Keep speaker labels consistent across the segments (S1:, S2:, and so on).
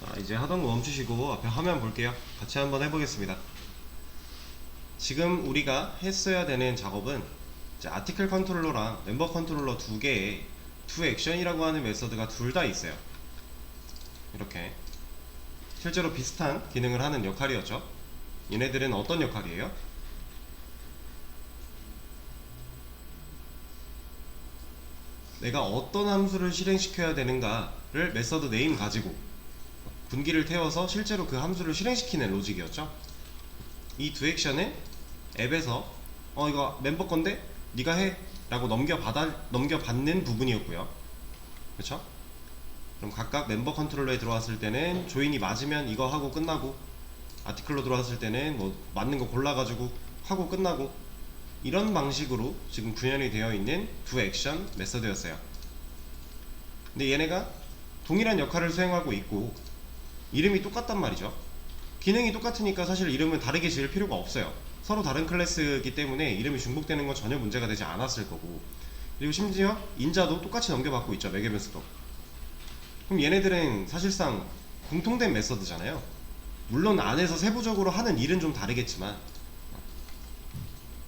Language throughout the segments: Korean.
S1: 자, 이제 하던 거 멈추시고 앞에 화면 볼게요. 같이 한번 해보겠습니다. 지금 우리가 했어야 되는 작업은 이제 아티클 컨트롤러랑 멤버 컨트롤러 두 개의 두 액션이라고 하는 메서드가 둘 다 있어요. 이렇게 실제로 비슷한 기능을 하는 역할이었죠. 얘네들은 어떤 역할이에요? 내가 어떤 함수를 실행시켜야 되는가를 메서드 네임 가지고 분기를 태워서 실제로 그 함수를 실행시키는 로직이었죠. 이 두 액션은 앱에서 이거 멤버 건데 네가 해 라고 넘겨받는 부분이었고요. 그렇죠? 그럼 각각 멤버 컨트롤러에 들어왔을 때는 조인이 맞으면 이거 하고 끝나고, 아티클로 들어왔을 때는 뭐 맞는 거 골라가지고 하고 끝나고, 이런 방식으로 지금 구현이 되어 있는 두 액션 메서드였어요. 근데 얘네가 동일한 역할을 수행하고 있고 이름이 똑같단 말이죠. 기능이 똑같으니까 사실 이름은 다르게 지을 필요가 없어요. 서로 다른 클래스이기 때문에 이름이 중복되는 건 전혀 문제가 되지 않았을 거고, 그리고 심지어 인자도 똑같이 넘겨받고 있죠. 매개변수도. 그럼 얘네들은 사실상 공통된 메서드잖아요. 물론 안에서 세부적으로 하는 일은 좀 다르겠지만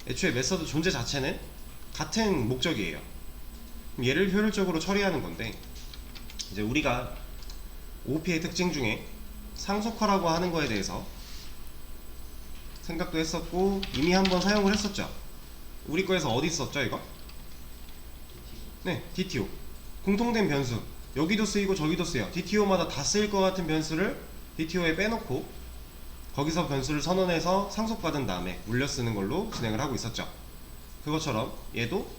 S1: 애초에 메서드 존재 자체는 같은 목적이에요. 그럼 얘를 효율적으로 처리하는 건데, 이제 우리가 OOP의 특징 중에 상속화라고 하는 거에 대해서 생각도 했었고 이미 한번 사용을 했었죠. 우리 거에서 어디 썼죠 이거? 네, DTO. 공통된 변수. 여기도 쓰이고 저기도 쓰여. DTO마다 다 쓰일 것 같은 변수를 DTO에 빼놓고 거기서 변수를 선언해서 상속받은 다음에 물려 쓰는 걸로 진행을 하고 있었죠. 그것처럼 얘도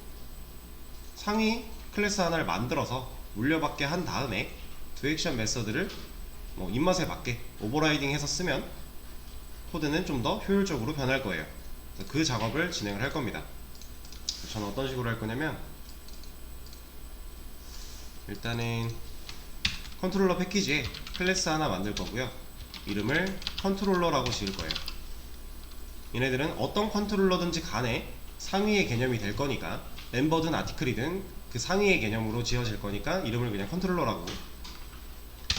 S1: 상위 클래스 하나를 만들어서 물려받게 한 다음에 두 액션 메서드를 뭐 입맛에 맞게 오버라이딩 해서 쓰면 코드는 좀 더 효율적으로 변할 거예요. 그 작업을 진행을 할 겁니다. 저는 어떤 식으로 할 거냐면, 일단은 컨트롤러 패키지에 클래스 하나 만들 거고요. 이름을 컨트롤러라고 지을 거예요. 얘네들은 어떤 컨트롤러든지 간에 상위의 개념이 될 거니까, 멤버든 아티클이든 그 상위의 개념으로 지어질 거니까 이름을 그냥 컨트롤러라고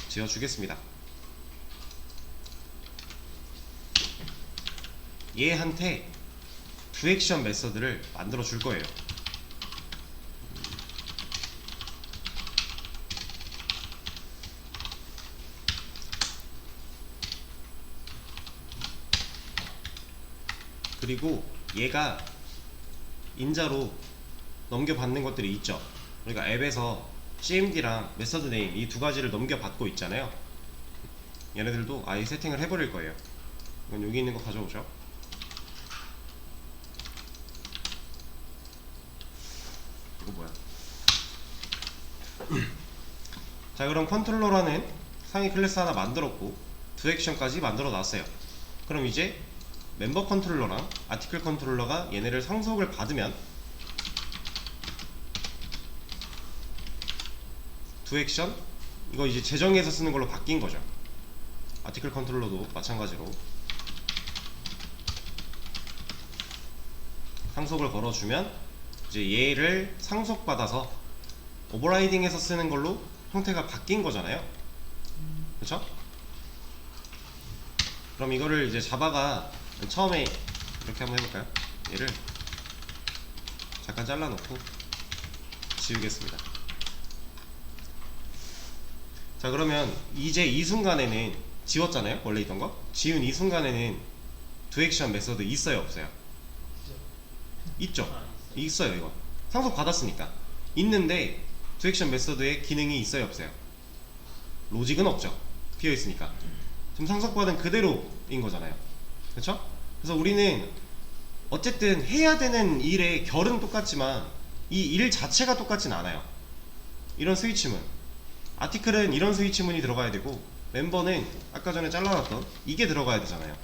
S1: 지어주겠습니다. 얘한테 두 액션 메서드를 만들어 줄 거예요. 그리고 얘가 인자로 넘겨받는 것들이 있죠. 그러니까 앱에서 cmd랑 메서드 네임 이 두 가지를 넘겨받고 있잖아요. 얘네들도 아예 세팅을 해버릴 거예요. 이건 여기 있는 거 가져오죠. 이거 뭐야? 자, 그럼 컨트롤러라는 상위 클래스 하나 만들었고 두 액션까지 만들어 놨어요. 그럼 이제 멤버 컨트롤러랑 아티클 컨트롤러가 얘네를 상속을 받으면 두 액션, 이거 이제 재정의해서 쓰는 걸로 바뀐 거죠. 아티클 컨트롤러도 마찬가지로 상속을 걸어주면 이제 얘를 상속받아서 오버라이딩해서 쓰는 걸로 형태가 바뀐 거잖아요. 그쵸? 그럼 이거를 이제 자바가 처음에 이렇게 한번 해볼까요? 얘를 잠깐 잘라놓고 지우겠습니다. 자, 그러면 이제 이 순간에는 지웠잖아요? 원래 있던 거? 지운 이 순간에는 두 액션 메서드 있어요? 없어요? 있죠? 있어요. 이거 상속 받았으니까 있는데 두 액션 메서드에 기능이 있어요? 없어요? 로직은 없죠. 비어있으니까. 지금 상속받은 그대로인 거잖아요. 그쵸? 그래서 우리는 어쨌든 해야 되는 일의 결은 똑같지만 이 일 자체가 똑같진 않아요. 이런 스위치문, 아티클은 이런 스위치문이 들어가야 되고 멤버는 아까 전에 잘라놨던 이게 들어가야 되잖아요.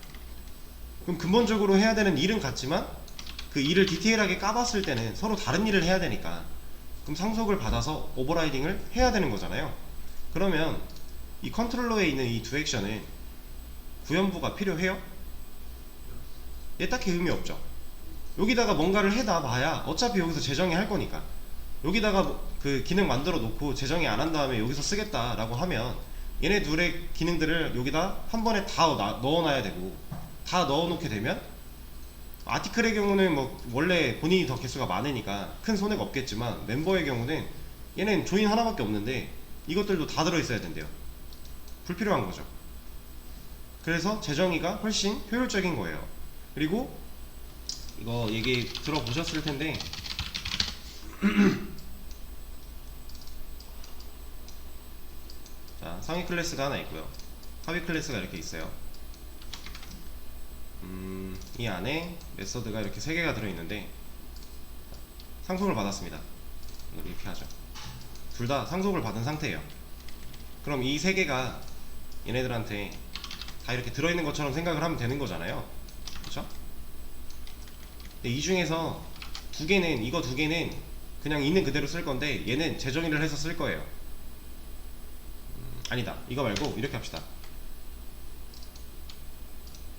S1: 그럼 근본적으로 해야 되는 일은 같지만 그 일을 디테일하게 까봤을 때는 서로 다른 일을 해야 되니까, 그럼 상속을 받아서 오버라이딩을 해야 되는 거잖아요. 그러면 이 컨트롤러에 있는 이 두 액션은 구현부가 필요해요? 얘 딱히 의미 없죠. 여기다가 뭔가를 해다 봐야 어차피 여기서 재정의 할 거니까, 여기다가 그 기능 만들어 놓고 재정의 안 한 다음에 여기서 쓰겠다라고 하면 얘네 둘의 기능들을 여기다 한 번에 다 넣어놔야 되고, 다 넣어놓게 되면 아티클의 경우는 뭐 원래 본인이 더 개수가 많으니까 큰 손해가 없겠지만, 멤버의 경우는 얘는 조인 하나밖에 없는데 이것들도 다 들어있어야 된대요. 불필요한 거죠. 그래서 재정의가 훨씬 효율적인 거예요. 그리고 이거 얘기 들어보셨을 텐데 자, 상위 클래스가 하나 있고요, 하위 클래스가 이렇게 있어요. 이 안에 메서드가 이렇게 3개가 들어있는데, 상속을 받았습니다. 이렇게 하죠. 둘 다 상속을 받은 상태예요. 그럼 이 3개가 얘네들한테 다 이렇게 들어있는 것처럼 생각을 하면 되는 거잖아요. 그쵸? 근데 이 중에서 이거 두 개는 그냥 있는 그대로 쓸 건데, 얘는 재정의를 해서 쓸 거예요. 아니다, 이거 말고 이렇게 합시다.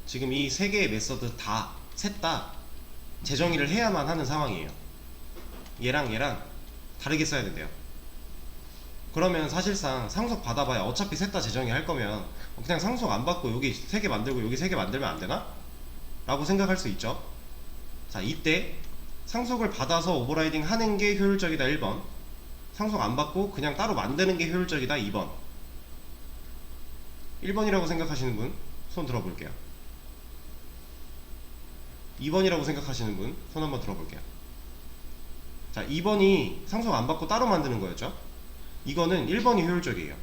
S1: 지금 이 3개의 메서드 셋 다 재정의를 해야만 하는 상황이에요. 얘랑 다르게 써야 된대요. 그러면 사실상 상속 받아봐야 어차피 셋 다 재정의 할 거면 그냥 상속 안 받고 여기 3개 만들고 여기 3개 만들면 안 되나? 라고 생각할 수 있죠. 자, 이때 상속을 받아서 오버라이딩 하는 게 효율적이다 1번, 상속 안 받고 그냥 따로 만드는 게 효율적이다 2번. 1번이라고 생각하시는 분 손 들어볼게요. 2번이라고 생각하시는 분 손 한번 들어볼게요. 자, 2번이 상속 안 받고 따로 만드는 거였죠. 이거는 1번이 효율적이에요.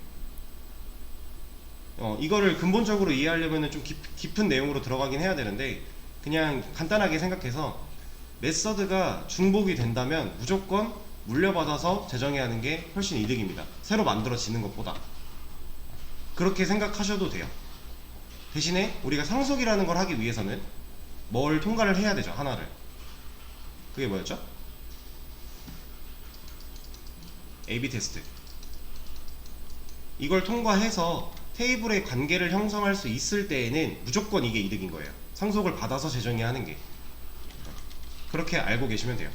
S1: 이거를 근본적으로 이해하려면 좀 깊은 내용으로 들어가긴 해야 되는데, 그냥 간단하게 생각해서 메서드가 중복이 된다면 무조건 물려받아서 재정해야 하는 게 훨씬 이득입니다. 새로 만들어지는 것보다. 그렇게 생각하셔도 돼요. 대신에 우리가 상속이라는 걸 하기 위해서는 뭘 통과를 해야 되죠. 하나를. 그게 뭐였죠? AB 테스트. 이걸 통과해서 테이블의 관계를 형성할 수 있을 때에는 무조건 이게 이득인 거예요. 상속을 받아서 재정의 하는 게. 그렇게 알고 계시면 돼요.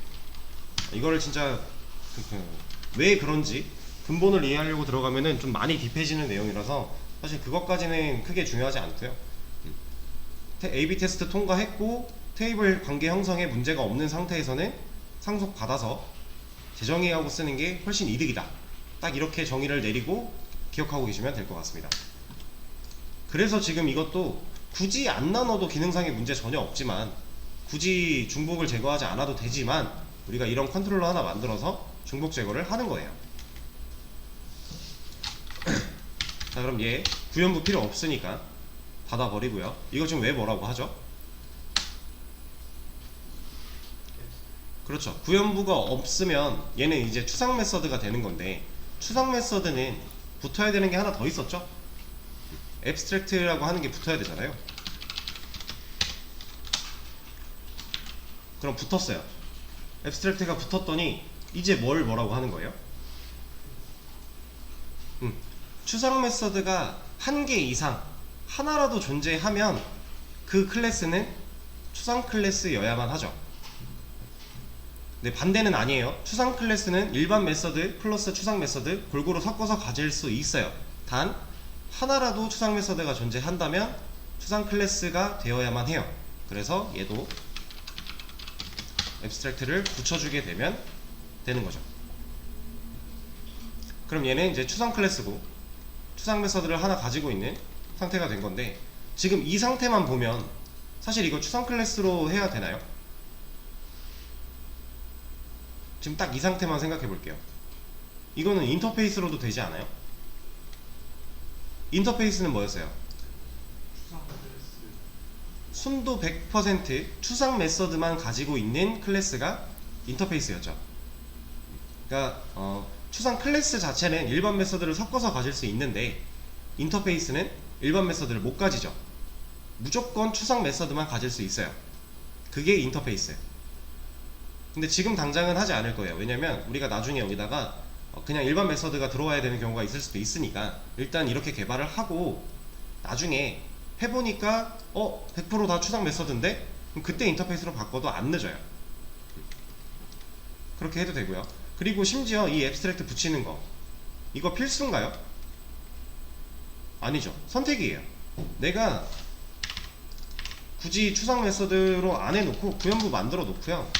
S1: 이거를 진짜 왜 그런지 근본을 이해하려고 들어가면은 좀 많이 딥해지는 내용이라서 사실 그것까지는 크게 중요하지 않고요. AB 테스트 통과했고 테이블 관계 형성에 문제가 없는 상태에서는 상속 받아서 재정의하고 쓰는 게 훨씬 이득이다. 딱 이렇게 정의를 내리고 기억하고 계시면 될 것 같습니다. 그래서 지금 이것도 굳이 안 나눠도 기능상의 문제 전혀 없지만, 굳이 중복을 제거하지 않아도 되지만, 우리가 이런 컨트롤러 하나 만들어서 중복 제거를 하는 거예요. 자, 그럼 얘 구현부 필요 없으니까 닫아버리고요. 이거 지금 왜 뭐라고 하죠? 그렇죠. 구현부가 없으면 얘는 이제 추상 메서드가 되는 건데, 추상 메서드는 붙어야 되는 게 하나 더 있었죠? 앱스트랙트라고 하는 게 붙어야 되잖아요. 그럼 붙었어요. 앱스트랙트가 붙었더니 이제 뭐라고 하는 거예요? 추상 메서드가 한 개 이상 하나라도 존재하면 그 클래스는 추상 클래스여야만 하죠. 근데 반대는 아니에요. 추상 클래스는 일반 메서드 플러스 추상 메서드 골고루 섞어서 가질 수 있어요. 단 하나라도 추상 메서드가 존재한다면 추상 클래스가 되어야만 해요. 그래서 얘도 앱스트랙트를 붙여주게 되면 되는 거죠. 그럼 얘는 이제 추상 클래스고 추상 메서드를 하나 가지고 있는 상태가 된 건데, 지금 이 상태만 보면 사실 이거 추상 클래스로 해야 되나요? 지금 딱 이 상태만 생각해 볼게요. 이거는 인터페이스로도 되지 않아요? 인터페이스는 뭐였어요? 순도 100% 추상 메서드만 가지고 있는 클래스가 인터페이스였죠. 그러니까 추상 클래스 자체는 일반 메서드를 섞어서 가질 수 있는데, 인터페이스는 일반 메서드를 못 가지죠. 무조건 추상 메서드만 가질 수 있어요. 그게 인터페이스. 근데 지금 당장은 하지 않을 거예요. 왜냐면 우리가 나중에 여기다가 그냥 일반 메서드가 들어와야 되는 경우가 있을 수도 있으니까 일단 이렇게 개발을 하고, 나중에 해보니까 100% 다 추상 메서드인데? 그럼 그때 인터페이스로 바꿔도 안 늦어요. 그렇게 해도 되고요. 그리고 심지어 이 앱스트랙트 붙이는 거, 이거 필수인가요? 아니죠. 선택이에요. 내가 굳이 추상 메서드로 안 해놓고 구현부 만들어 놓고요,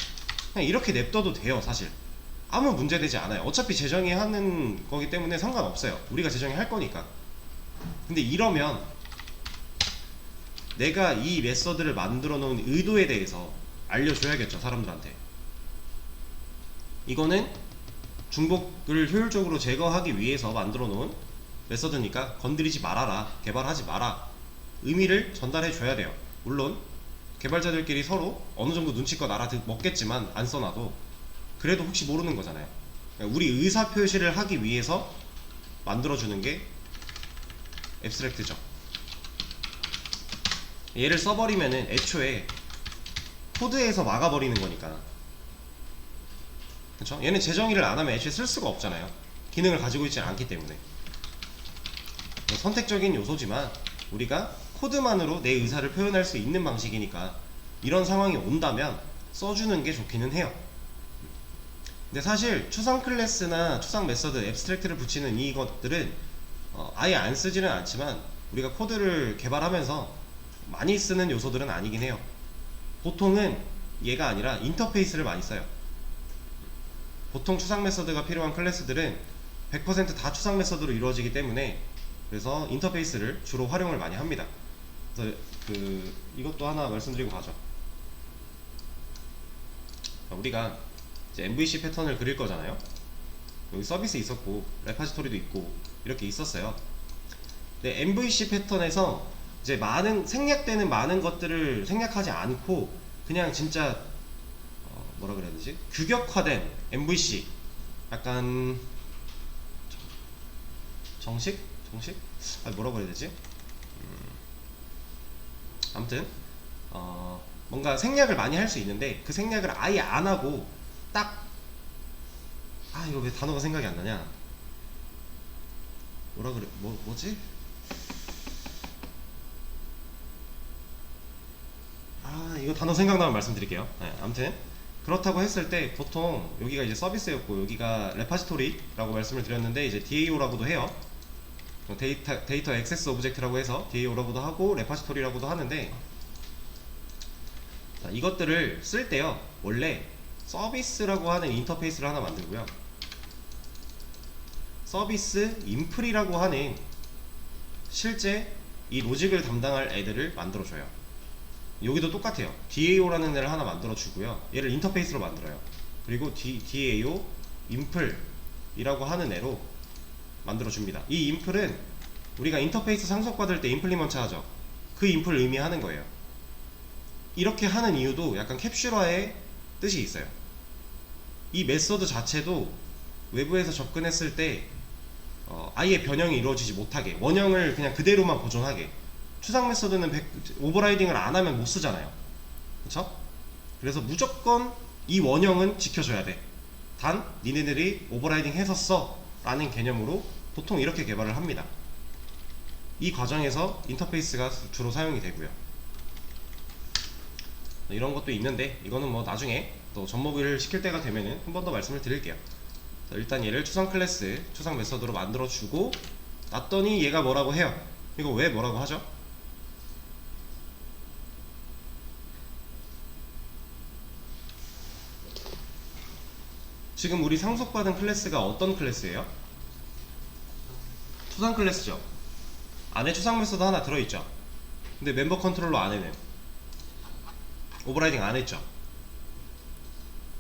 S1: 그냥 이렇게 냅둬도 돼요. 사실 아무 문제 되지 않아요. 어차피 재정의 하는 거기 때문에 상관없어요. 우리가 재정의 할 거니까. 근데 이러면 내가 이 메서드를 만들어 놓은 의도에 대해서 알려줘야겠죠, 사람들한테. 이거는 중복을 효율적으로 제거하기 위해서 만들어 놓은 메서드니까 건드리지 말아라, 개발하지 마라, 의미를 전달해 줘야 돼요. 물론 개발자들끼리 서로 어느 정도 눈치껏 알아먹겠지만 안 써놔도 그래도 혹시 모르는 거잖아요. 우리 의사 표시를 하기 위해서 만들어주는 게 앱스트랙트죠. 얘를 써버리면은 애초에 코드에서 막아버리는 거니까. 그쵸? 얘는 재정의를 안 하면 애초에 쓸 수가 없잖아요. 기능을 가지고 있지 않기 때문에. 선택적인 요소지만 우리가 코드만으로 내 의사를 표현할 수 있는 방식이니까 이런 상황이 온다면 써주는 게 좋기는 해요. 근데 사실 추상 클래스나 추상 메서드, 앱스트랙트를 붙이는 이것들은 아예 안 쓰지는 않지만 우리가 코드를 개발하면서 많이 쓰는 요소들은 아니긴 해요. 보통은 얘가 아니라 인터페이스를 많이 써요. 보통 추상 메서드가 필요한 클래스들은 100% 다 추상 메서드로 이루어지기 때문에, 그래서 인터페이스를 주로 활용을 많이 합니다. 그래서 이것도 하나 말씀드리고 가죠. 우리가 이제 MVC 패턴을 그릴 거잖아요. 여기 서비스 있었고 레파지토리도 있고 이렇게 있었어요. 근데 MVC 패턴에서 이제 생략되는 많은 것들을 생략하지 않고 그냥 진짜 뭐라 그래야 되지? 규격화된 MVC, 약간 정식? 뭐라고 해야 되지? 아무튼 뭔가 생략을 많이 할 수 있는데 그 생략을 아예 안 하고 딱, 이거 왜 단어가 생각이 안 나냐? 뭐라 그래? 뭐지? 이거 단어 생각나면 말씀드릴게요. 네, 아무튼 그렇다고 했을 때 보통 여기가 이제 서비스였고 여기가 레파지토리라고 말씀을 드렸는데, 이제 DAO라고도 해요. 데이터 액세스 오브젝트라고 해서 DAO라고도 하고 레파지토리라고도 하는데, 자, 이것들을 쓸 때요, 원래 서비스라고 하는 인터페이스를 하나 만들고요, 서비스 인플이라고 하는 실제 이 로직을 담당할 애들을 만들어줘요. 여기도 똑같아요. DAO라는 애를 하나 만들어주고요, 얘를 인터페이스로 만들어요. 그리고 DAO 인플이라고 하는 애로 만들어줍니다. 이 인플은 우리가 인터페이스 상속받을 때 임플리먼트 하죠. 그 인플 의미하는 거예요. 이렇게 하는 이유도 약간 캡슐화의 뜻이 있어요. 이 메서드 자체도 외부에서 접근했을 때 아예 변형이 이루어지지 못하게, 원형을 그냥 그대로만 보존하게. 추상 메서드는 오버라이딩을 안 하면 못 쓰잖아요. 그쵸? 그래서 무조건 이 원형은 지켜줘야 돼. 단 니네들이 오버라이딩 해서 써 라는 개념으로 보통 이렇게 개발을 합니다. 이 과정에서 인터페이스가 주로 사용이 되고요. 이런 것도 있는데 이거는 뭐 나중에 또 접목을 시킬 때가 되면은 한 번 더 말씀을 드릴게요. 자, 일단 얘를 추상 클래스, 추상 메서드로 만들어 주고 놨더니 얘가 뭐라고 해요? 이거 왜 뭐라고 하죠? 지금 우리 상속받은 클래스가 어떤 클래스예요? 추상 클래스죠. 안에 추상 메서드 하나 들어있죠. 근데 멤버 컨트롤러 안에는 오버라이딩 안 했죠.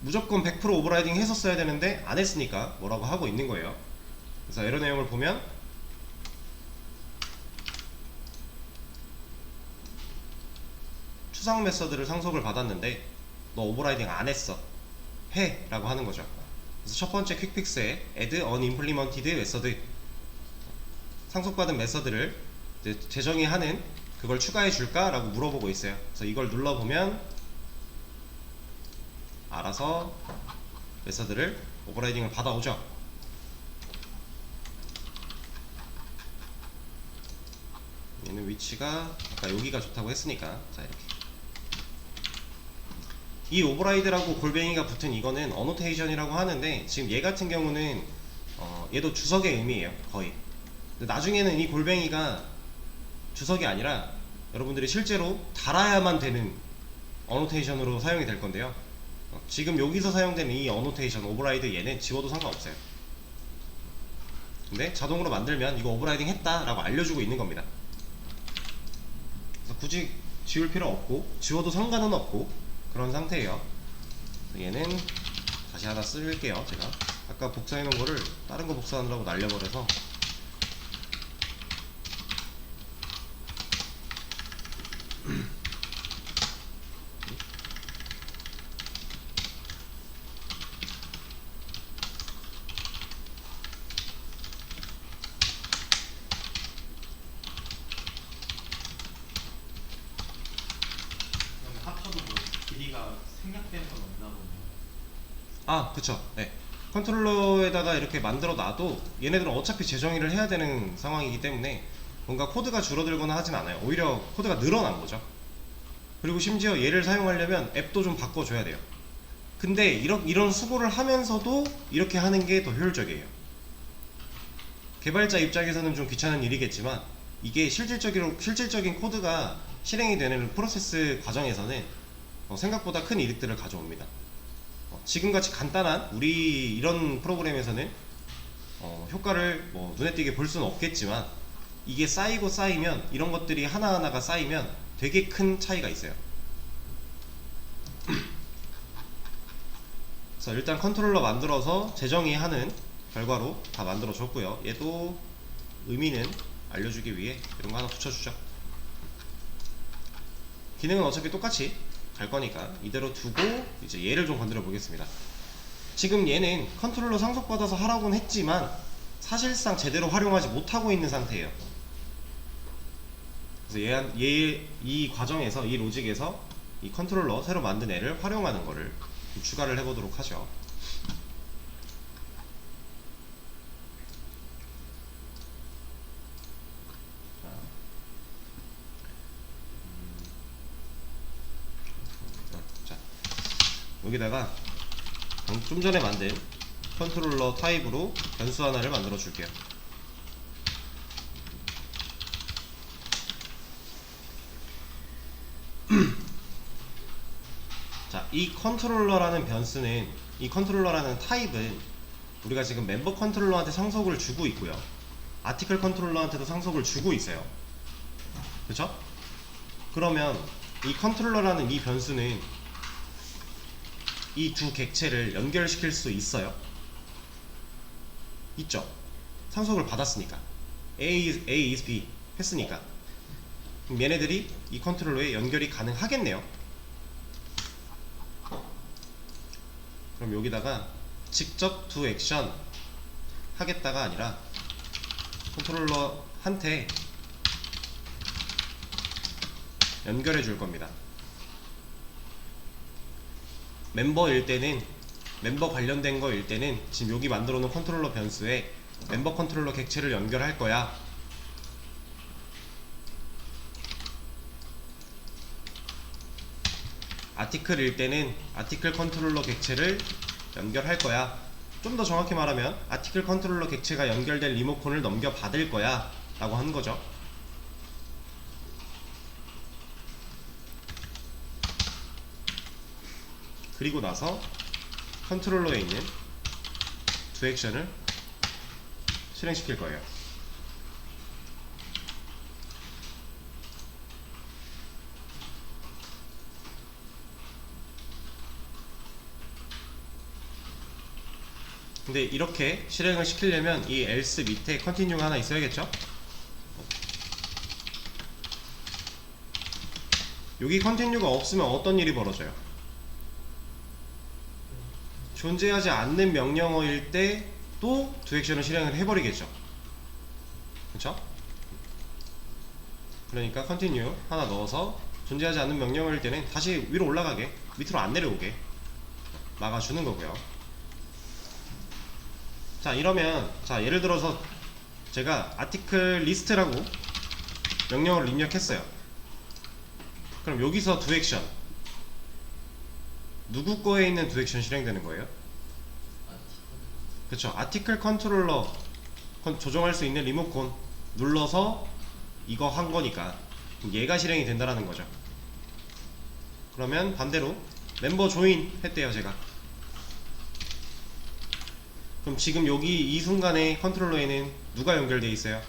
S1: 무조건 100% 오버라이딩 했었어야 되는데 안 했으니까 뭐라고 하고 있는 거예요. 그래서 에러 내용을 보면 추상 메서드를 상속을 받았는데 너 오버라이딩 안 했어, 해 라고 하는 거죠. 그래서 첫 번째 퀵픽스에 add unimplemented method, 상속받은 메서드를 재정의하는 그걸 추가해 줄까? 라고 물어보고 있어요. 그래서 이걸 눌러보면 알아서 메서드를 오버라이딩을 받아오죠. 얘는 위치가 아까 여기가 좋다고 했으니까, 자, 이렇게 이 오버라이드라고 골뱅이가 붙은 이거는 어노테이션이라고 하는데, 지금 얘 같은 경우는 얘도 주석의 의미예요. 거의 근데 나중에는 이 골뱅이가 주석이 아니라 여러분들이 실제로 달아야만 되는 어노테이션으로 사용이 될 건데요. 지금 여기서 사용되는 이 어노테이션 오버라이드 얘는 지워도 상관없어요. 근데 자동으로 만들면 이거 오버라이딩 했다 라고 알려주고 있는 겁니다. 그래서 굳이 지울 필요 없고 지워도 상관은 없고 그런 상태예요. 얘는 다시 하나 쓸게요. 제가 아까 복사해 놓은 거를 다른 거 복사하느라고 날려버려서
S2: 합쳐도 뭐 길이가 생략되는 건 없나 보네요.
S1: 아 그쵸. 네. 컨트롤러에다가 이렇게 만들어 놔도 얘네들은 어차피 재정의를 해야 되는 상황이기 때문에 뭔가 코드가 줄어들거나 하진 않아요. 오히려 코드가 늘어난 거죠. 그리고 심지어 얘를 사용하려면 앱도 좀 바꿔줘야 돼요. 근데 이런 수고를 하면서도 이렇게 하는 게 더 효율적이에요. 개발자 입장에서는 좀 귀찮은 일이겠지만 이게 실질적인 코드가 실행이 되는 프로세스 과정에서는 생각보다 큰 이득들을 가져옵니다. 지금같이 간단한 우리 이런 프로그램에서는 효과를 뭐 눈에 띄게 볼 수는 없겠지만 이게 쌓이고 쌓이면 이런 것들이 하나하나가 쌓이면 되게 큰 차이가 있어요. 그래서 일단 컨트롤러 만들어서 재정의하는 결과로 다 만들어 줬고요. 얘도 의미는 알려주기 위해 이런 거 하나 붙여주죠. 기능은 어차피 똑같이 갈 거니까 이대로 두고 이제 얘를 좀 건드려 보겠습니다. 지금 얘는 컨트롤러 상속받아서 하라고는 했지만 사실상 제대로 활용하지 못하고 있는 상태예요. 그래서 이 과정에서 이 로직에서 이 컨트롤러 새로 만든 애를 활용하는 거를 좀 추가를 해보도록 하죠. 자, 여기다가 좀 전에 만든 컨트롤러 타입으로 변수 하나를 만들어 줄게요. 자, 이 컨트롤러라는 변수는, 이 컨트롤러라는 타입은 우리가 지금 멤버 컨트롤러한테 상속을 주고 있고요. 아티클 컨트롤러한테도 상속을 주고 있어요. 그렇죠? 그러면 이 컨트롤러라는 이 변수는 이 두 객체를 연결시킬 수 있어요? 있죠? 상속을 받았으니까. A is B 했으니까. 그럼 얘네들이 이 컨트롤러에 연결이 가능하겠네요. 그럼 여기다가 직접 do 액션 하겠다가 아니라 컨트롤러한테 연결해 줄 겁니다. 멤버일 때는, 멤버 관련된 거일 때는 지금 여기 만들어 놓은 컨트롤러 변수에 멤버 컨트롤러 객체를 연결할 거야. 아티클일 때는 아티클 컨트롤러 객체를 연결할 거야. 좀 더 정확히 말하면 아티클 컨트롤러 객체가 연결된 리모컨을 넘겨 받을 거야 라고 하는 거죠. 그리고 나서 컨트롤러에 있는 do 액션을 실행시킬 거예요. 근데 이렇게 실행을 시키려면 이 else 밑에 continue가 하나 있어야겠죠? 여기 continue가 없으면 어떤 일이 벌어져요? 존재하지 않는 명령어일 때 또 do 액션을 실행을 해버리겠죠. 그쵸? 그러니까 continue 하나 넣어서 존재하지 않는 명령어일 때는 다시 위로 올라가게, 밑으로 안 내려오게 막아주는 거고요. 자, 이러면 자 예를 들어서 제가 article list라고 명령어를 입력했어요. 그럼 여기서 do 액션, 누구 거에 있는 do 액션 실행되는 거예요? 그쵸, 아티클 컨트롤러 조정할 수 있는 리모컨 눌러서 이거 한 거니까 얘가 실행이 된다라는 거죠. 그러면 반대로 멤버 조인 했대요 제가. 그럼 지금 여기 이 순간에 컨트롤러에는 누가 연결되어 있어요?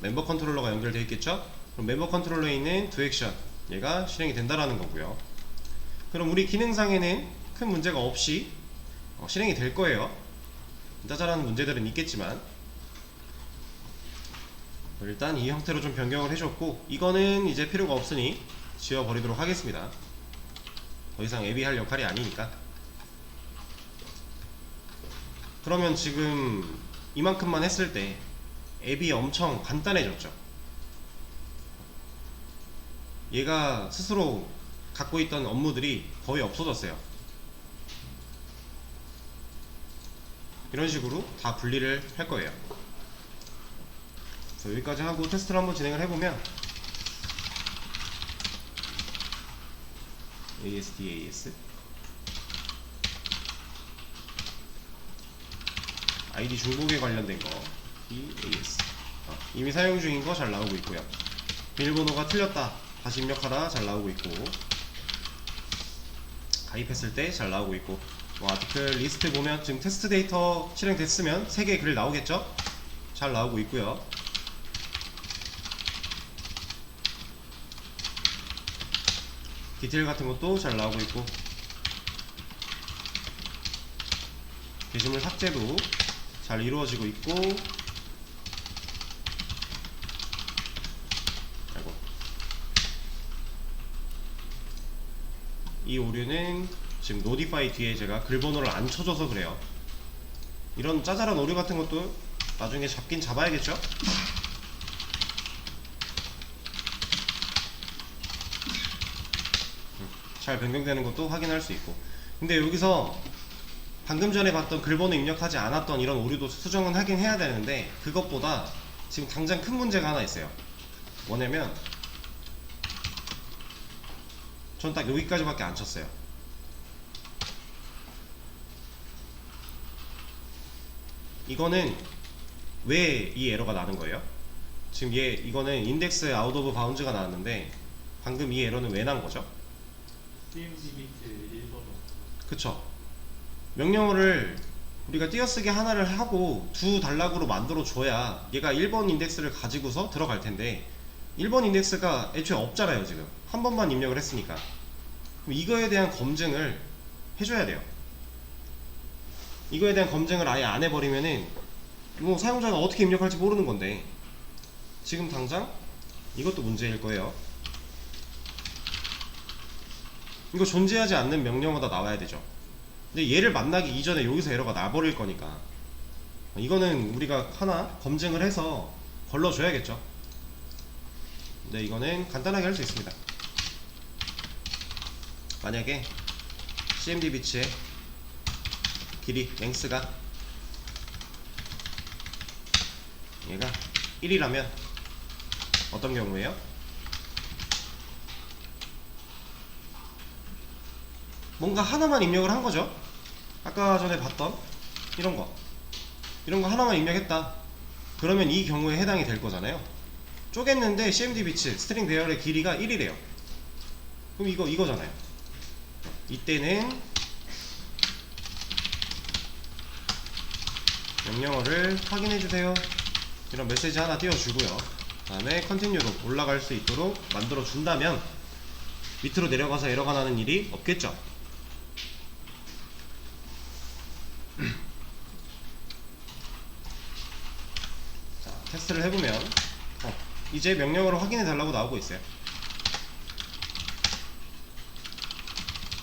S1: 멤버 컨트롤러가 연결되어 있겠죠? 그럼 멤버 컨트롤러에 있는 두 액션 얘가 실행이 된다라는 거고요. 그럼 우리 기능상에는 큰 문제가 없이 실행이 될 거예요. 짜잘한 문제들은 있겠지만 일단 이 형태로 좀 변경을 해줬고, 이거는 이제 필요가 없으니 지워버리도록 하겠습니다. 더 이상 앱이 할 역할이 아니니까. 그러면 지금 이만큼만 했을 때 앱이 엄청 간단해졌죠. 얘가 스스로 갖고 있던 업무들이 거의 없어졌어요. 이런 식으로 다 분리를 할 거예요. 그래서 여기까지 하고 테스트를 한번 진행을 해보면 ASDAS ID 중복에 관련된 거 EAS 이미 사용 중인 거 잘 나오고 있고요. 비밀번호가 틀렸다 다시 입력하라 잘 나오고 있고, 가입했을 때 잘 나오고 있고, 아티클 리스트 보면 지금 테스트 데이터 실행됐으면 3개의 글 나오겠죠? 잘 나오고 있고요. 디테일 같은 것도 잘 나오고 있고, 게시물 삭제도 잘 이루어지고 있고, 아이고. 이 오류는 지금 노디파이 뒤에 제가 글 번호를 안 쳐줘서 그래요. 이런 짜잘한 오류 같은 것도 나중에 잡긴 잡아야겠죠? 잘 변경되는 것도 확인할 수 있고. 근데 여기서 방금 전에 봤던 글번호 입력하지 않았던 이런 오류도 수정은 하긴 해야 되는데, 그것보다 지금 당장 큰 문제가 하나 있어요. 뭐냐면 전 딱 여기까지밖에 안 쳤어요. 이거는 왜 이 에러가 나는 거예요? 지금 이거는 인덱스 아웃 오브 바운즈가 나왔는데, 방금 이 에러는 왜 난 거죠?
S2: CMD 비트 1번호.
S1: 그쵸? 명령어를 우리가 띄어쓰기 하나를 하고 두 단락으로 만들어 줘야 얘가 1번 인덱스를 가지고서 들어갈 텐데, 1번 인덱스가 애초에 없잖아요. 지금 한 번만 입력을 했으니까. 그럼 이거에 대한 검증을 해줘야 돼요. 이거에 대한 검증을 아예 안 해버리면은 뭐 사용자가 어떻게 입력할지 모르는 건데, 지금 당장 이것도 문제일 거예요. 이거 존재하지 않는 명령어가 나와야 되죠. 근데 얘를 만나기 이전에 여기서 에러가 나버릴 거니까 이거는 우리가 하나 검증을 해서 걸러줘야겠죠. 근데 이거는 간단하게 할 수 있습니다. 만약에 CMD 비치의 길이 랭스가 얘가 1이라면 어떤 경우에요? 뭔가 하나만 입력을 한 거죠. 아까 전에 봤던 이런 거 하나만 입력했다. 그러면 이 경우에 해당이 될 거잖아요. 쪼갰는데 CMD 비치 스트링 배열의 길이가 1이래요. 그럼 이거잖아요. 이때는 명령어를 확인해주세요 이런 메시지 하나 띄워주고요. 그 다음에 컨티뉴로 올라갈 수 있도록 만들어 준다면 밑으로 내려가서 에러가 나는 일이 없겠죠. 자, 테스트를 해보면 이제 명령어로 확인해 달라고 나오고 있어요.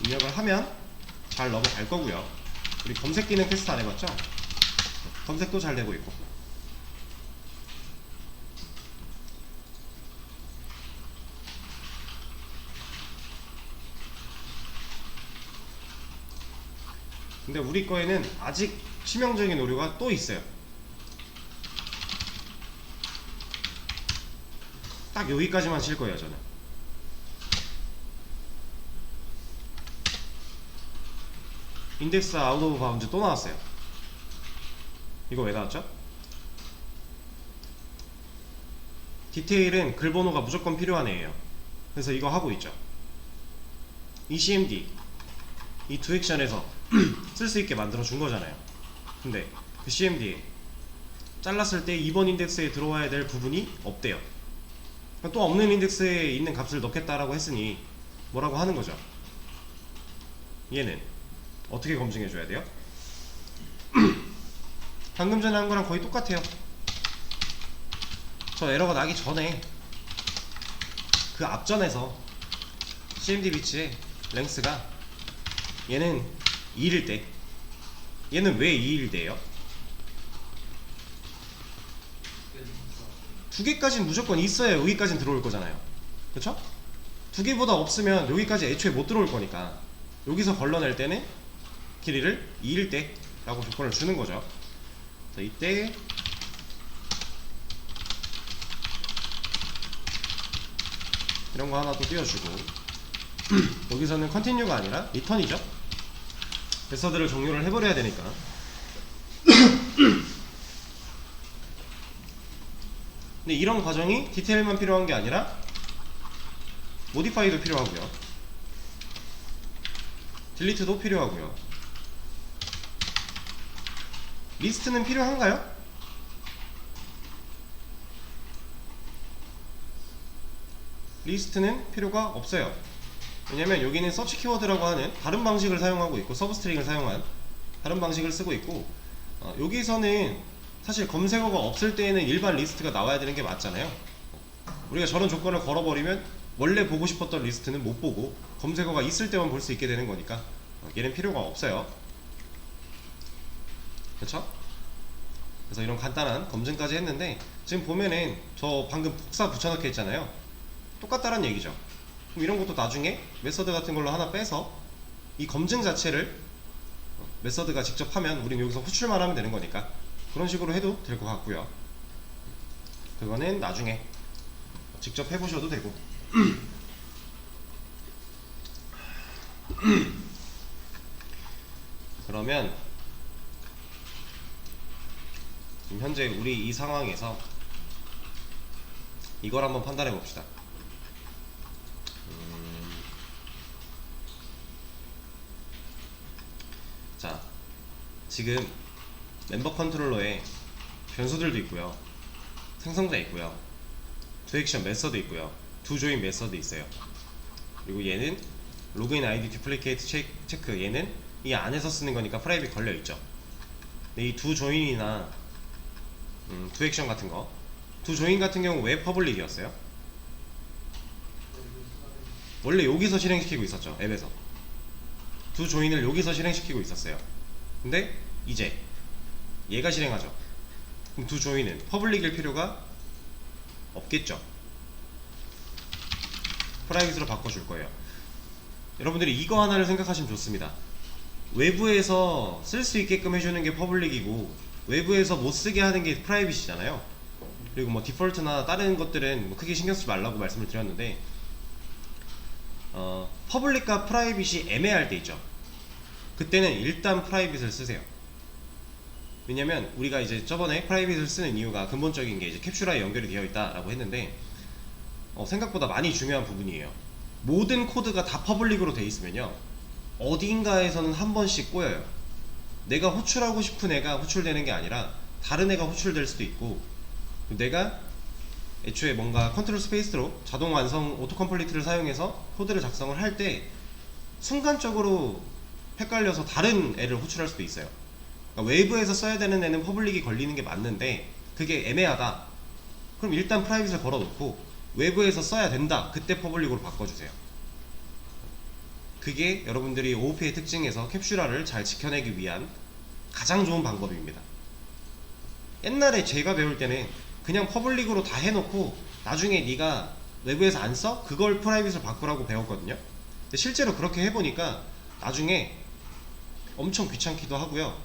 S1: 입력을 하면 잘 넘어갈 거고요. 우리 검색 기능 테스트 안 해봤죠? 검색도 잘 되고 있고. 근데 우리 거에는 아직 치명적인 오류가 또 있어요. 딱 여기까지만 칠 거예요 저는. 인덱스 아웃 오브 바운드 또 나왔어요. 이거 왜 나왔죠? 디테일은 글 번호가 무조건 필요한 애예요. 그래서 이거 하고 있죠. 이 CMD 이 두 액션에서 쓸 수 있게 만들어 준 거잖아요. 근데 그 CMD에 잘랐을 때 2번 인덱스에 들어와야 될 부분이 없대요. 또 없는 인덱스에 있는 값을 넣겠다라고 했으니 뭐라고 하는 거죠? 얘는 어떻게 검증해 줘야 돼요? 방금 전에 한 거랑 거의 똑같아요. 저 에러가 나기 전에 그 앞전에서 CMD 비치의 랭스가 얘는 2일 때, 얘는 왜 2일 때예요? 두 개까지는 무조건 있어야 여기까지는 들어올 거잖아요. 그쵸? 두 개보다 없으면 여기까지 애초에 못 들어올 거니까 여기서 걸러낼 때는 길이를 2일 때 라고 조건을 주는 거죠. 자, 이때 이런 거 하나 또 띄워주고 여기서는 컨티뉴가 아니라 리턴이죠. 메서드를 종료를 해버려야 되니까. 근데 이런 과정이 디테일만 필요한 게 아니라 모디파이도 필요하고요, 딜리트도 필요하고요. 리스트는 필요한가요? 리스트는 필요가 없어요. 왜냐면 여기는 서치 키워드라고 하는 다른 방식을 사용하고 있고, 서브스트링을 사용한 다른 방식을 쓰고 있고, 여기서는 사실 검색어가 없을 때에는 일반 리스트가 나와야 되는 게 맞잖아요. 우리가 저런 조건을 걸어버리면 원래 보고 싶었던 리스트는 못 보고 검색어가 있을 때만 볼 수 있게 되는 거니까 얘는 필요가 없어요. 그렇죠? 그래서 이런 간단한 검증까지 했는데, 지금 보면은 저 방금 복사 붙여넣기 했잖아요. 똑같다란 얘기죠. 그럼 이런 것도 나중에 메서드 같은 걸로 하나 빼서 이 검증 자체를 메서드가 직접 하면 우린 여기서 호출만 하면 되는 거니까 그런 식으로 해도 될 것 같고요. 그거는 나중에 직접 해보셔도 되고. 그러면 지금 현재 우리 이 상황에서 이걸 한번 판단해 봅시다. 자, 지금 멤버 컨트롤러에 변수들도 있고요, 생성자 있고요, 두 액션 메서드 있고요, 두 조인 메서드 있어요. 그리고 얘는 로그인 아이디 듀플리케이트 체크, 얘는 이 안에서 쓰는 거니까 프라이빗 걸려 있죠. 이 두 조인이나 두 액션 같은 거, 두 조인 같은 경우 왜 퍼블릭이었어요? 원래 여기서 실행시키고 있었죠. 앱에서 두 조인을 여기서 실행시키고 있었어요. 근데 이제 얘가 실행하죠. 그럼 두 조인은 퍼블릭일 필요가 없겠죠. 프라이빗으로 바꿔줄 거예요. 여러분들이 이거 하나를 생각하시면 좋습니다. 외부에서 쓸 수 있게끔 해주는 게 퍼블릭이고, 외부에서 못 쓰게 하는 게 프라이빗이잖아요. 그리고 뭐 디폴트나 다른 것들은 뭐 크게 신경 쓰지 말라고 말씀을 드렸는데, 퍼블릭과 프라이빗이 애매할 때 있죠. 그때는 일단 프라이빗을 쓰세요. 왜냐면 우리가 이제 저번에 프라이빗을 쓰는 이유가 근본적인 게 이제 캡슐화에 연결이 되어 있다라고 했는데, 생각보다 많이 중요한 부분이에요. 모든 코드가 다 퍼블릭으로 되어 있으면요, 어딘가에서는 한 번씩 꼬여요. 내가 호출하고 싶은 애가 호출되는 게 아니라 다른 애가 호출될 수도 있고, 내가 애초에 뭔가 컨트롤 스페이스로 자동 완성 오토 컴플리트를 사용해서 코드를 작성을 할 때 순간적으로 헷갈려서 다른 애를 호출할 수도 있어요. 그러니까 외부에서 써야 되는 애는 퍼블릭이 걸리는 게 맞는데 그게 애매하다, 그럼 일단 프라이빗을 걸어놓고 외부에서 써야 된다, 그때 퍼블릭으로 바꿔주세요. 그게 여러분들이 OOP의 특징에서 캡슐화를 잘 지켜내기 위한 가장 좋은 방법입니다. 옛날에 제가 배울 때는 그냥 퍼블릭으로 다 해놓고 나중에 네가 외부에서 안 써? 그걸 프라이빗을 바꾸라고 배웠거든요. 근데 실제로 그렇게 해보니까 나중에 엄청 귀찮기도 하고요.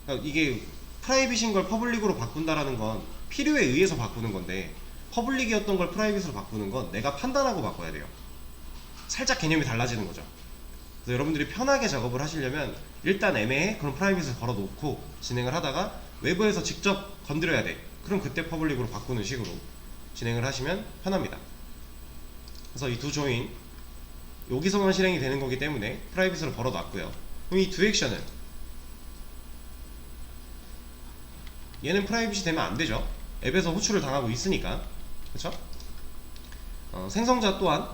S1: 그러니까 이게 프라이빗인 걸 퍼블릭으로 바꾼다라는 건 필요에 의해서 바꾸는 건데, 퍼블릭이었던 걸 프라이빗으로 바꾸는 건 내가 판단하고 바꿔야 돼요. 살짝 개념이 달라지는 거죠. 그래서 여러분들이 편하게 작업을 하시려면 일단 애매해? 그럼 프라이빗을 걸어놓고 진행을 하다가 외부에서 직접 건드려야 돼, 그럼 그때 퍼블릭으로 바꾸는 식으로 진행을 하시면 편합니다. 그래서 이 두 조인 여기서만 실행이 되는 거기 때문에 프라이빗으로 걸어놨고요. 그럼 이 두 액션은 얘는 프라이빗이 되면 안 되죠. 앱에서 호출을 당하고 있으니까. 그쵸? 생성자 또한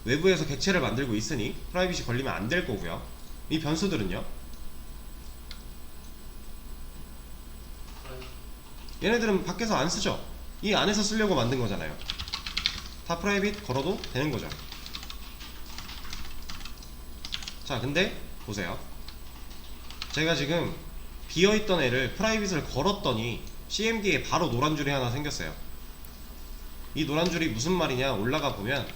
S1: 외부에서 객체를 만들고 있으니 프라이빗이 걸리면 안 될 거고요. 이 변수들은요, 얘네들은 밖에서 안 쓰죠. 이 안에서 쓰려고 만든 거잖아요. 다 프라이빗 걸어도 되는 거죠. 자, 근데 보세요. 제가 지금 비어있던 애를 프라이빗을 걸었더니 CMD에 바로 노란 줄이 하나 생겼어요. 이 노란 줄이 무슨 말이냐, 올라가 보면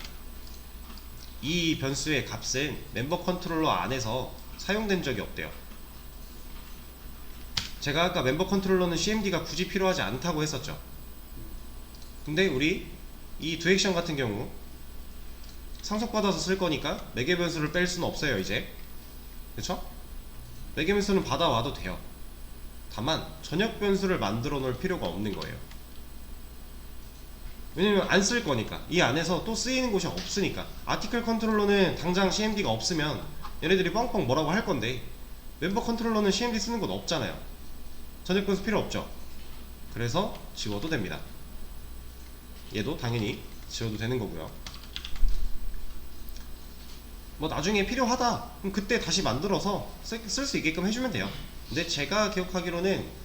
S1: 이 변수의 값은 멤버 컨트롤러 안에서 사용된 적이 없대요. 제가 아까 멤버 컨트롤러는 CMD가 굳이 필요하지 않다고 했었죠. 근데 우리 이 두 액션 같은 경우 상속받아서 쓸 거니까 매개 변수를 뺄 수는 없어요 이제. 그쵸? 매개 변수는 받아와도 돼요. 다만 전역 변수를 만들어 놓을 필요가 없는 거예요. 왜냐면 안 쓸 거니까. 이 안에서 또 쓰이는 곳이 없으니까. 아티클 컨트롤러는 당장 CMD가 없으면 얘네들이 뻥뻥 뭐라고 할 건데, 멤버 컨트롤러는 CMD 쓰는 곳 없잖아요. 전역 변수 필요 없죠. 그래서 지워도 됩니다. 얘도 당연히 지워도 되는 거고요. 뭐 나중에 필요하다 그럼 그때 다시 만들어서 쓸 수 있게끔 해주면 돼요. 근데 제가 기억하기로는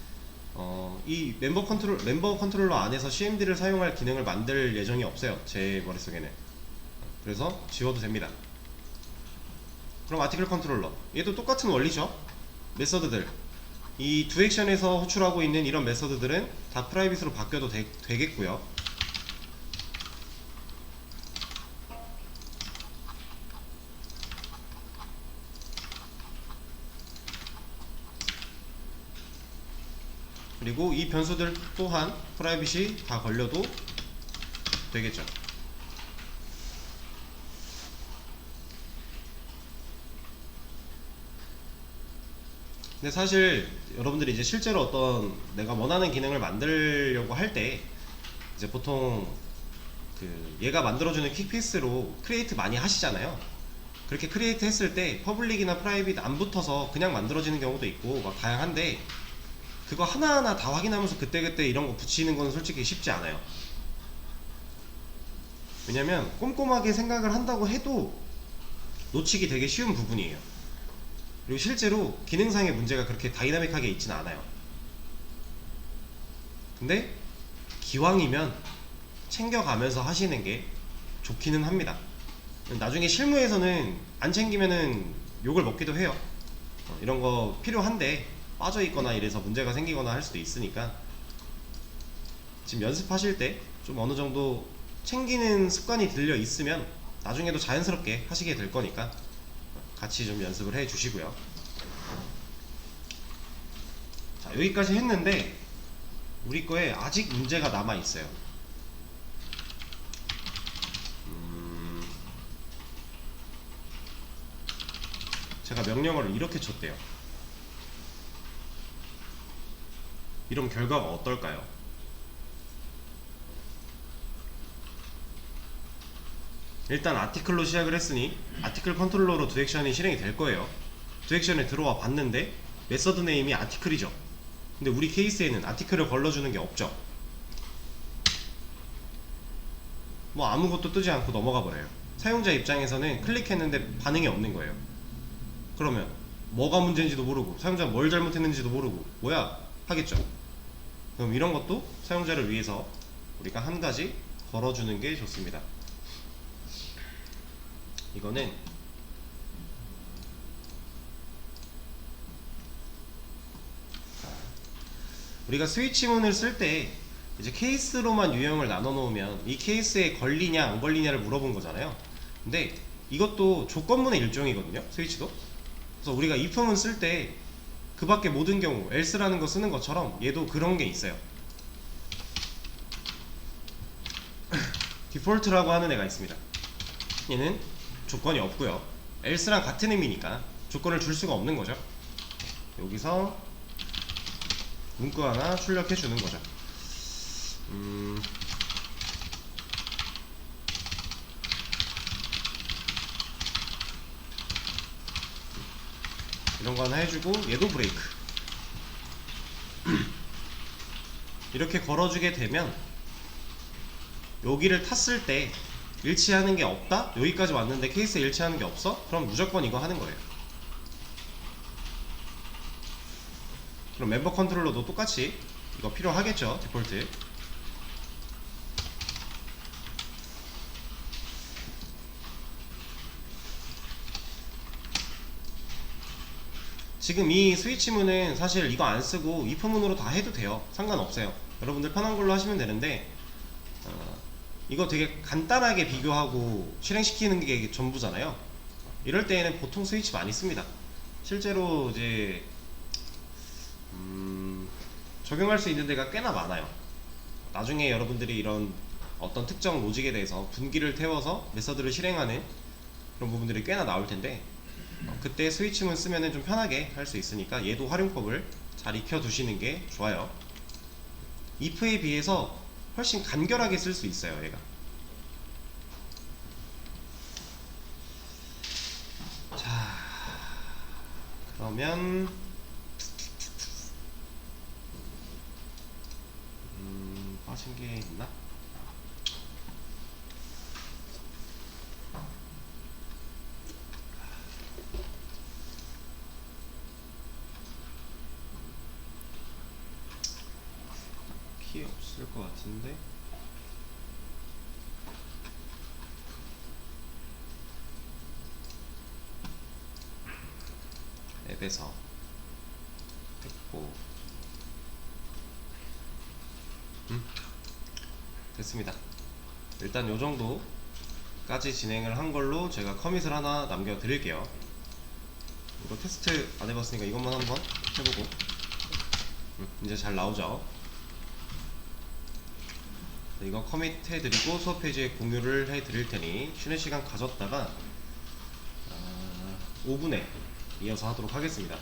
S1: 이 멤버 컨트롤러 안에서 CMD를 사용할 기능을 만들 예정이 없어요, 제 머릿속에는. 그래서 지워도 됩니다. 그럼 아티클 컨트롤러, 얘도 똑같은 원리죠. 메서드들, 이 두 액션에서 호출하고 있는 이런 메서드들은 다 프라이빗으로 바뀌어도 되겠고요. 그리고 이 변수들 또한 프라이빗이 다 걸려도 되겠죠. 근데 사실 여러분들이 이제 실제로 어떤 내가 원하는 기능을 만들려고 할 때 이제 보통 얘가 만들어주는 퀵피스로 크리에이트 많이 하시잖아요. 그렇게 크리에이트 했을 때 퍼블릭이나 프라이빗 안 붙어서 그냥 만들어지는 경우도 있고 막 다양한데, 그거 하나하나 다 확인하면서 그때그때 이런 거 붙이는 건 솔직히 쉽지 않아요. 왜냐면 꼼꼼하게 생각을 한다고 해도 놓치기 되게 쉬운 부분이에요. 그리고 실제로 기능상의 문제가 그렇게 다이나믹하게 있지는 않아요. 근데 기왕이면 챙겨가면서 하시는 게 좋기는 합니다. 나중에 실무에서는 안 챙기면은 욕을 먹기도 해요. 이런 거 필요한데 빠져있거나 이래서 문제가 생기거나 할 수도 있으니까 지금 연습하실 때 좀 어느 정도 챙기는 습관이 들려 있으면 나중에도 자연스럽게 하시게 될 거니까 같이 좀 연습을 해 주시고요. 자, 여기까지 했는데 우리 거에 아직 문제가 남아 있어요. 제가 명령어를 이렇게 쳤대요. 이런 결과가 어떨까요? 일단 아티클로 시작을 했으니 아티클 컨트롤러로 두 액션이 실행이 될 거예요. 두 액션에 들어와 봤는데 메서드 네임이 아티클이죠. 근데 우리 케이스에는 아티클을 걸러주는 게 없죠. 뭐 아무것도 뜨지 않고 넘어가 버려요. 사용자 입장에서는 클릭했는데 반응이 없는 거예요. 그러면 뭐가 문제인지도 모르고 사용자가 뭘 잘못했는지도 모르고 뭐야 하겠죠. 그럼 이런 것도 사용자를 위해서 우리가 한 가지 걸어주는 게 좋습니다. 이거는 우리가 스위치문을 쓸 때 이제 케이스로만 유형을 나눠 놓으면 이 케이스에 걸리냐 안 걸리냐를 물어본 거잖아요. 근데 이것도 조건문의 일종이거든요, 스위치도. 그래서 우리가 if문 쓸 때 그 밖에 모든 경우 else라는 거 쓰는 것처럼 얘도 그런 게 있어요. 디폴트라고 하는 애가 있습니다. 얘는 조건이 없고요. else랑 같은 의미니까 조건을 줄 수가 없는 거죠. 여기서 문구 하나 출력해 주는 거죠. 이런 거 하나 해주고 얘도 브레이크. 이렇게 걸어주게 되면 여기를 탔을 때 일치하는 게 없다? 여기까지 왔는데 케이스에 일치하는 게 없어? 그럼 무조건 이거 하는 거예요. 그럼 멤버 컨트롤러도 똑같이 이거 필요하겠죠, 디폴트. 지금 이 스위치문은 사실 이거 안 쓰고 if문으로 다 해도 돼요. 상관없어요. 여러분들 편한 걸로 하시면 되는데 이거 되게 간단하게 비교하고 실행시키는 게 전부잖아요. 이럴 때에는 보통 스위치 많이 씁니다. 실제로 이제 적용할 수 있는 데가 꽤나 많아요. 나중에 여러분들이 이런 어떤 특정 로직에 대해서 분기를 태워서 메서드를 실행하는 그런 부분들이 꽤나 나올 텐데 그때 스위치문 쓰면은 좀 편하게 할 수 있으니까 얘도 활용법을 잘 익혀 두시는 게 좋아요. if에 비해서 훨씬 간결하게 쓸 수 있어요, 얘가. 자, 그러면 빠진 게 있나? 키 없을 것 같은데. 앱에서 됐고, 됐습니다. 일단 요 정도까지 진행을 한 걸로 제가 커밋을 하나 남겨 드릴게요. 이거 테스트 안 해봤으니까 이것만 한번 해보고. 이제 잘 나오죠. 이거 커밋 해드리고 수업 페이지에 공유를 해드릴 테니 쉬는 시간 가졌다가 5분에 이어서 하도록 하겠습니다.